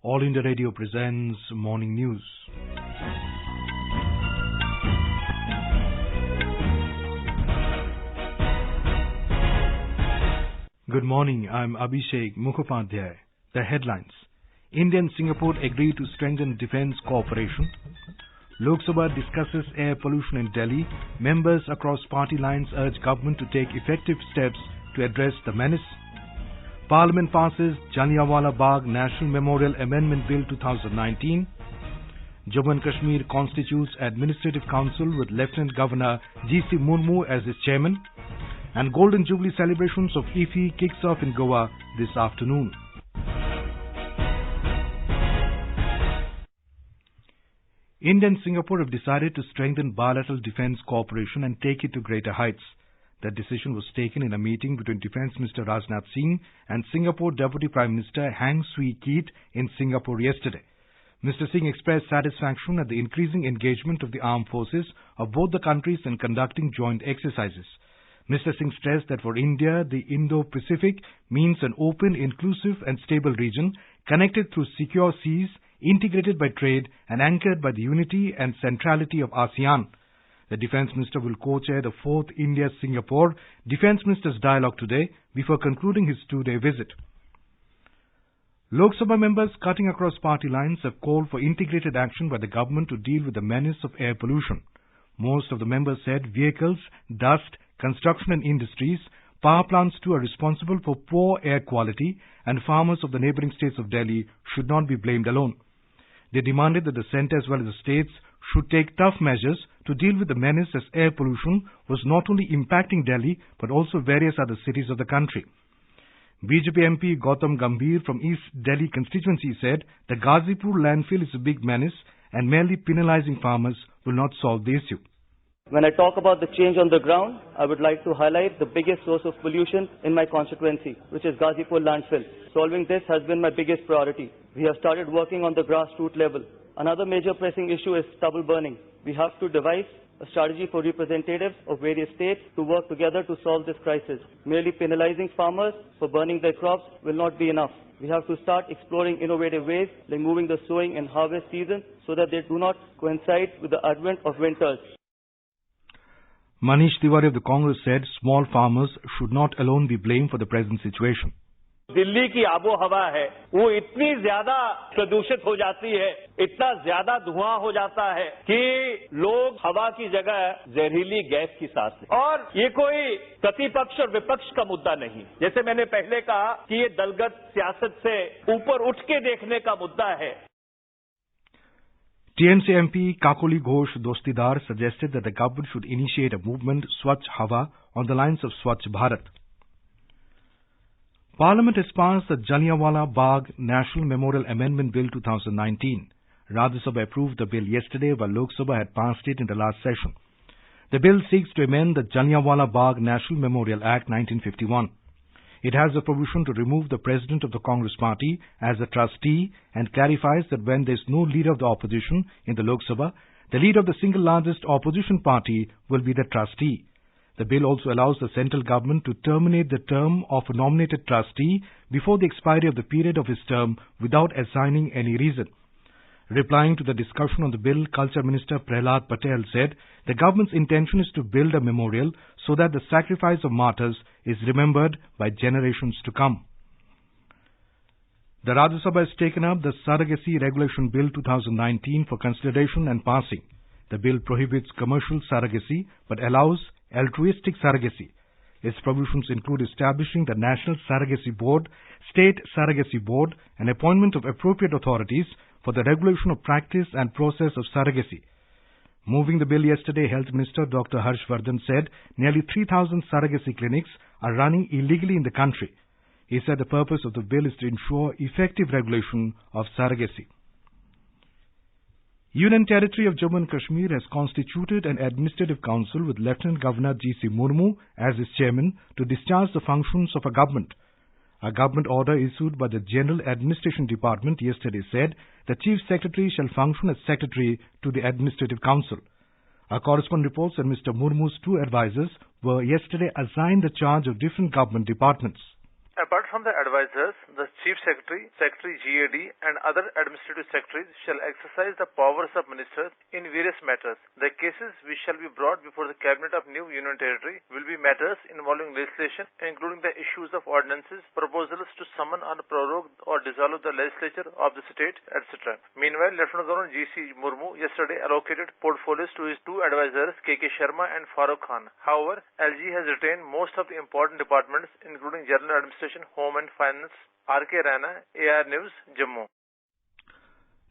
All India Radio presents Morning News. Good morning, I'm Abhishek Mukhopadhyay. The headlines. India and Singapore agree to strengthen defence cooperation. Lok Sabha discusses air pollution in Delhi. Members across party lines urge government to take effective steps to address the menace. Parliament passes Jallianwala Bagh National Memorial Amendment Bill 2019. Jammu and Kashmir constitutes Administrative Council with Lieutenant Governor G.C. Murmu as its chairman. And Golden Jubilee celebrations of IFFI kicks off in Goa this afternoon. India and Singapore have decided to strengthen bilateral defence cooperation and take it to greater heights. That decision was taken in a meeting between Defence Minister Rajnath Singh and Singapore Deputy Prime Minister Heng Swee Keat in Singapore yesterday. Mr. Singh expressed satisfaction at the increasing engagement of the armed forces of both the countries in conducting joint exercises. Mr. Singh stressed that for India, the Indo-Pacific means an open, inclusive and stable region connected through secure seas, integrated by trade and anchored by the unity and centrality of ASEAN. The Defence Minister will co-chair the 4th India-Singapore Defence Ministers Dialogue today before concluding his 2-day visit. Lok Sabha members cutting across party lines have called for integrated action by the government to deal with the menace of air pollution. Most of the members said vehicles, dust, construction and industries, power plants too are responsible for poor air quality, and farmers of the neighbouring states of Delhi should not be blamed alone. They demanded that the centre as well as the states should take tough measures to deal with the menace as air pollution was not only impacting Delhi but also various other cities of the country. BJP MP Gautam Gambhir from East Delhi constituency said the Ghazipur landfill is a big menace and merely penalizing farmers will not solve the issue. When I talk about the change on the ground, I would like to highlight the biggest source of pollution in my constituency, which is Ghazipur landfill. Solving this has been my biggest priority. We have started working on the grassroots level. Another major pressing issue is stubble burning. We have to devise a strategy for representatives of various states to work together to solve this crisis. Merely penalizing farmers for burning their crops will not be enough. We have to start exploring innovative ways like moving the sowing and harvest season so that they do not coincide with the advent of winters. Manish Tiwari of the Congress said small farmers should not alone be blamed for the present situation. Delhi की आबो हवा है वो इतनी ज्यादा प्रदूषित हो जाती है, इतना ज्यादा धुआं हो जाता है कि लोग हवा की जगह जहरीली गैस की सांस लें। और ये कोई प्रतिपक्ष और विपक्ष का मुद्दा नहीं, जैसे मैंने पहले कहा कि ये दलगत सियासत से ऊपर उठ के देखने का मुद्दा है। TMC MP Kakoli Ghosh Dostidar suggested that the government should initiate a movement Swachh Hava on the lines of Swachh Bharat. Parliament has passed the Jallianwala Bagh National Memorial Amendment Bill 2019. Rajya Sabha approved the bill yesterday while Lok Sabha had passed it in the last session. The bill seeks to amend the Jallianwala Bagh National Memorial Act 1951. It has a provision to remove the President of the Congress Party as a trustee and clarifies that when there is no leader of the opposition in the Lok Sabha, the leader of the single largest opposition party will be the trustee. The bill also allows the central government to terminate the term of a nominated trustee before the expiry of the period of his term without assigning any reason. Replying to the discussion on the bill, Culture Minister Prahlad Patel said the government's intention is to build a memorial so that the sacrifice of martyrs is remembered by generations to come. The Rajya Sabha has taken up the Surrogacy Regulation Bill 2019 for consideration and passing. The bill prohibits commercial surrogacy but allows altruistic surrogacy. Its provisions include establishing the National Surrogacy Board, State Surrogacy Board, and appointment of appropriate authorities for the regulation of practice and process of surrogacy. Moving the bill yesterday, Health Minister Dr. Harshvardhan said nearly 3,000 surrogacy clinics are running illegally in the country. He said the purpose of the bill is to ensure effective regulation of surrogacy. Union Territory of Jammu and Kashmir has constituted an administrative council with Lieutenant Governor G.C. Murmu as its chairman to discharge the functions of a government. A government order issued by the General Administration Department yesterday said the Chief Secretary shall function as Secretary to the Administrative Council. Our correspondent reports that Mr. Murmu's 2 advisors were yesterday assigned the charge of different government departments. Apart from the advisors, the Chief Secretary, Secretary GAD and other administrative secretaries shall exercise the powers of ministers in various matters. The cases which shall be brought before the Cabinet of New Union Territory will be matters involving legislation, including the issues of ordinances, proposals to summon or prorogue or dissolve the legislature of the state, etc. Meanwhile, Lieutenant Governor G.C. Murmu yesterday allocated portfolios to his two advisors, K.K. Sharma and Farooq Khan. However, LG has retained most of the important departments, including General Administration, Home and Finance. R.K. Rana, AR News, Jammu.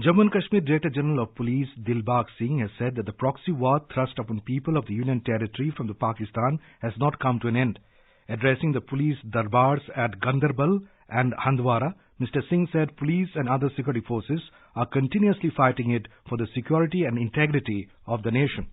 Jammu and Kashmir Director General of Police Dilbagh Singh has said that the proxy war thrust upon people of the Union Territory from the Pakistan has not come to an end. Addressing the police darbars at Gandarbal and Handwara, Mr. Singh said police and other security forces are continuously fighting it for the security and integrity of the nation.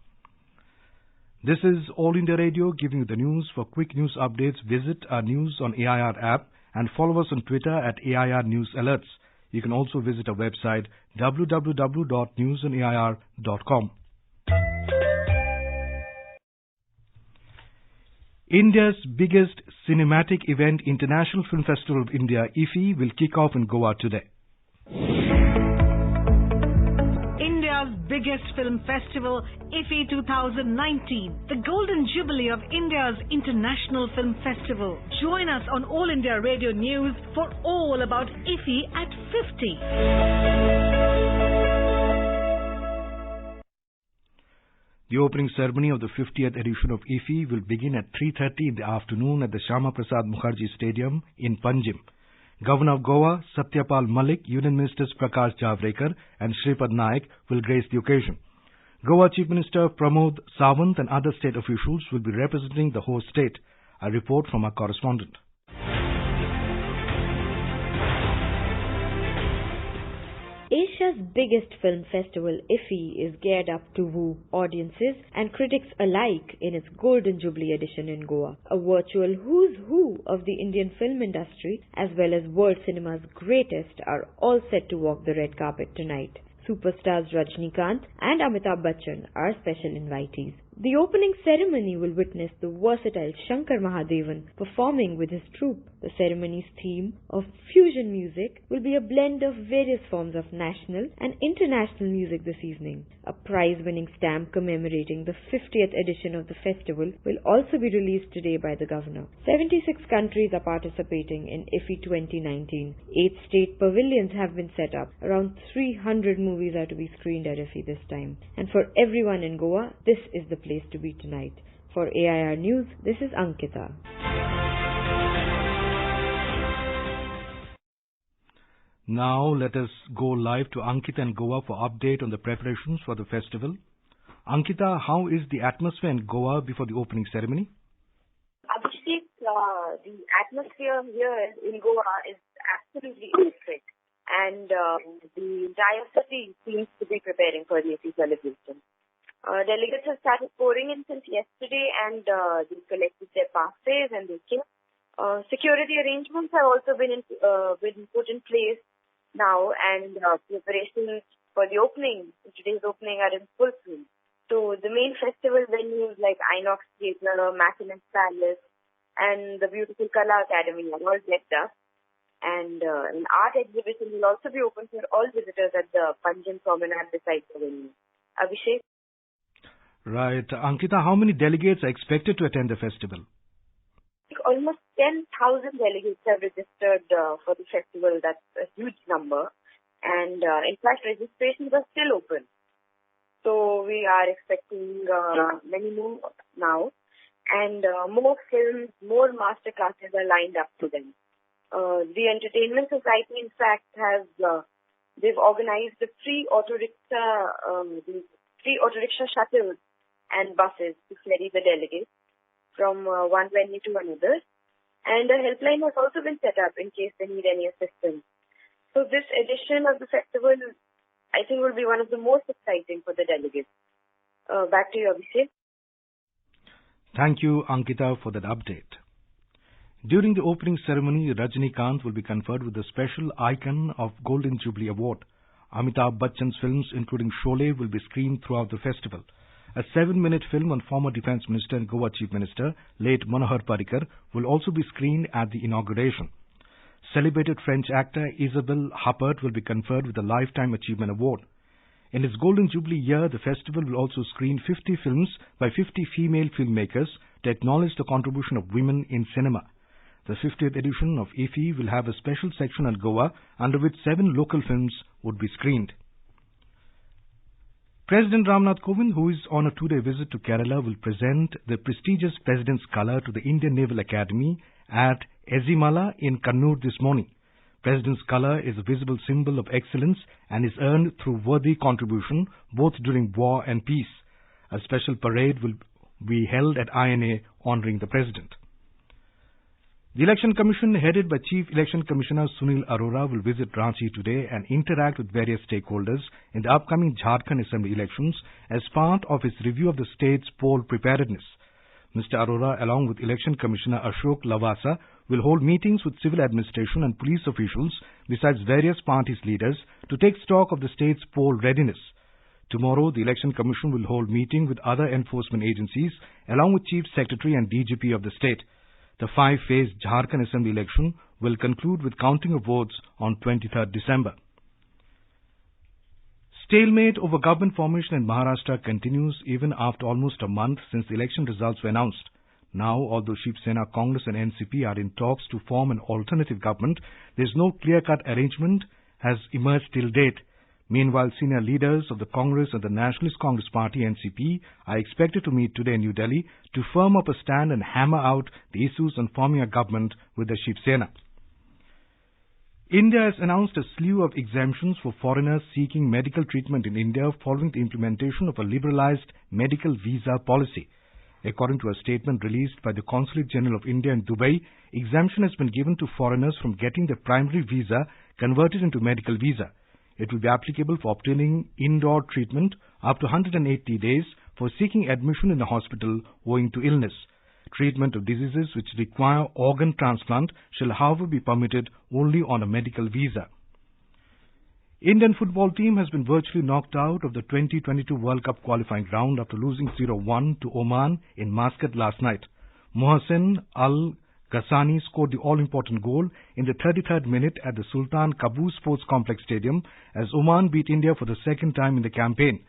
This is All India Radio giving you the news. For quick news updates, visit our News on AIR app and follow us on Twitter at AIR News Alerts. You can also visit our website www.newsonair.com. India's biggest cinematic event, International Film Festival of India, IFFI, will kick off in Goa today. India's biggest film festival, IFFI 2019, the Golden Jubilee of India's International Film Festival. Join us on All India Radio News for all about IFFI at 50. The opening ceremony of the 50th edition of IFFI will begin at 3:30 in the afternoon at the Shyama Prasad Mukherjee Stadium in Panjim. Governor of Goa, Satyapal Malik, Union Ministers Prakash Javadekar and Shripad Naik will grace the occasion. Goa Chief Minister Pramod Sawant and other state officials will be representing the host state. A report from our correspondent. Asia's biggest film festival, IFFI, is geared up to woo audiences and critics alike in its Golden Jubilee edition in Goa. A virtual who's who of the Indian film industry, as well as world cinema's greatest, are all set to walk the red carpet tonight. Superstars Rajnikant and Amitabh Bachchan are special invitees. The opening ceremony will witness the versatile Shankar Mahadevan performing with his troupe. The ceremony's theme of fusion music will be a blend of various forms of national and international music this evening. A prize-winning stamp commemorating the 50th edition of the festival will also be released today by the governor. 76 countries are participating in IFFI 2019. 8 state pavilions have been set up. Around 300 movies are to be screened at IFFI this time. And for everyone in Goa, this is the place to be tonight. For AIR News, this is Ankita. Now let us go live to Ankita in Goa for update on the preparations for the festival. Ankita, how is the atmosphere in Goa before the opening ceremony? Abhishek, the atmosphere here in Goa is absolutely electric, and the entire city seems to be preparing for the IFFI celebration. Delegates have started pouring in since yesterday, and they've collected their passes and they came. Security arrangements have also been put in place now, and preparations for the opening, today's opening, are in full swing. So the main festival venues like Inox Theatre, Mackinac Palace, and the beautiful Kala Academy are all decked up. And an art exhibition will also be open for all visitors at the Panjim Promenade beside the venue. Abhishek? Right. Ankita, how many delegates are expected to attend the festival? Almost 10,000 delegates have registered for the festival. That's a huge number. And in fact, registrations are still open. So we are expecting many more now. And more films, more master classes are lined up to them. The Entertainment Society, in fact, they've organized the free auto rickshaw shuttles and buses to ferry the delegates from one venue to another. And a helpline has also been set up in case they need any assistance. So this edition of the festival, I think, will be one of the most exciting for the delegates. Back to you, Abhishek. Thank you, Ankita, for that update. During the opening ceremony, Rajnikant will be conferred with the special icon of Golden Jubilee Award. Amitabh Bachchan's films, including Sholay, will be screened throughout the festival. A 7-minute film on former Defence Minister and Goa Chief Minister, late Manohar Parrikar, will also be screened at the inauguration. celebrated French actor Isabelle Huppert will be conferred with a Lifetime Achievement Award. In its Golden Jubilee year, the festival will also screen 50 films by 50 female filmmakers to acknowledge the contribution of women in cinema. The 50th edition of IFFI will have a special section on Goa, under which 7 local films would be screened. President Ramnath Kovind, who is on a 2-day visit to Kerala, will present the prestigious President's Colour to the Indian Naval Academy at Ezimala in Kannur this morning. President's Colour is a visible symbol of excellence and is earned through worthy contribution both during war and peace. A special parade will be held at INA honouring the President. The Election Commission, headed by Chief Election Commissioner Sunil Arora, will visit Ranchi today and interact with various stakeholders in the upcoming Jharkhand Assembly elections as part of his review of the state's poll preparedness. Mr. Arora, along with Election Commissioner Ashok Lavasa, will hold meetings with civil administration and police officials, besides various parties' leaders, to take stock of the state's poll readiness. Tomorrow, the Election Commission will hold meeting with other enforcement agencies, along with Chief Secretary and DGP of the state. The 5-phase Jharkhand Assembly election will conclude with counting of votes on 23rd December. Stalemate over government formation in Maharashtra continues even after almost a month since the election results were announced. Now, although Shiv Sena, Congress and NCP are in talks to form an alternative government, there is no clear-cut arrangement has emerged till date. Meanwhile, senior leaders of the Congress and the Nationalist Congress Party, NCP, are expected to meet today in New Delhi to firm up a stand and hammer out the issues on forming a government with the Shiv Sena. India has announced a slew of exemptions for foreigners seeking medical treatment in India following the implementation of a liberalized medical visa policy. According to a statement released by the Consulate General of India in Dubai, exemption has been given to foreigners from getting their primary visa converted into medical visa. It will be applicable for obtaining indoor treatment up to 180 days for seeking admission in a hospital owing to illness. Treatment of diseases which require organ transplant shall, however, be permitted only on a medical visa. Indian football team has been virtually knocked out of the 2022 World Cup qualifying round after losing 0-1 to Oman in Muscat last night. Mohsen Al-Ghassani scored the all-important goal in the 33rd minute at the Sultan Qaboos Sports Complex Stadium as Oman beat India for the second time in the campaign.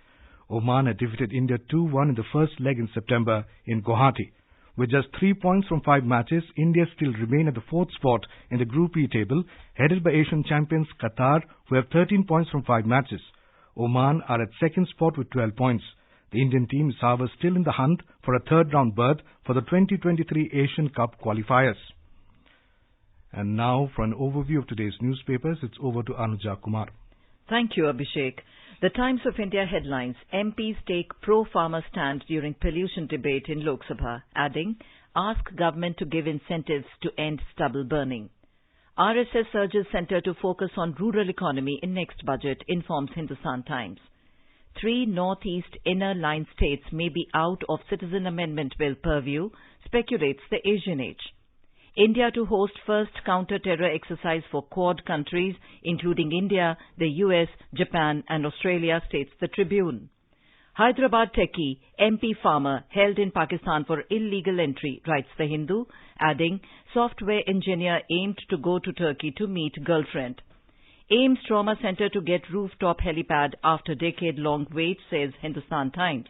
Oman had defeated India 2-1 in the first leg in September in Guwahati. With just 3 points from 5 matches, India still remain at the 4th spot in the Group E table, headed by Asian champions Qatar, who have 13 points from 5 matches. Oman are at 2nd spot with 12 points. The Indian team is, however, still in the hunt for a 3rd round berth for the 2023 Asian Cup qualifiers. And now, for an overview of today's newspapers, it's over to Anuja Kumar. Thank you, Abhishek. The Times of India headlines: MPs take pro-farmer stand during pollution debate in Lok Sabha, adding, ask government to give incentives to end stubble burning. RSS urges centre to focus on rural economy in next budget, informs Hindustan Times. 3 Northeast Inner Line states may be out of Citizen Amendment Bill purview, speculates the Asian Age. India to host first counter-terror exercise for Quad countries, including India, the US, Japan and Australia, states the Tribune. Hyderabad techie, MP farmer, held in Pakistan for illegal entry, writes the Hindu, adding, software engineer aimed to go to Turkey to meet girlfriend. AIMS Trauma Centre to get rooftop helipad after decade-long wait, says Hindustan Times.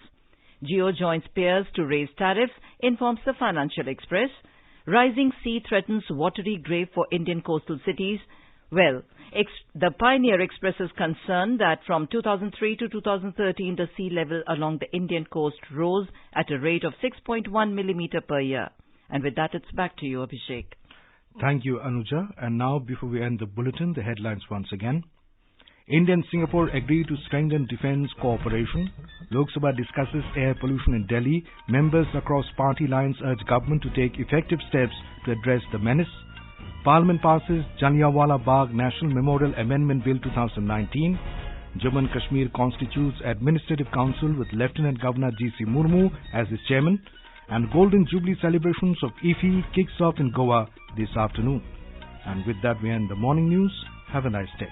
Jio joins peers to raise tariffs, informs the Financial Express. Rising sea threatens watery grave for Indian coastal cities. Well, the Pioneer Express is concerned that from 2003 to 2013, the sea level along the Indian coast rose at a rate of 6.1 millimeter per year. And with that, it's back to you, Abhishek. Thank you, Anuja. And now, before we end the bulletin, the headlines once again. India and Singapore agree to strengthen defence cooperation. Lok Sabha discusses air pollution in Delhi. Members across party lines urge government to take effective steps to address the menace. Parliament passes Jallianwala Bagh National Memorial Amendment Bill 2019. Jammu and Kashmir constitutes Administrative Council with Lieutenant Governor G.C. Murmu as its chairman. And Golden Jubilee celebrations of IFFI kicks off in Goa this afternoon. And with that, we end the morning news. Have a nice day.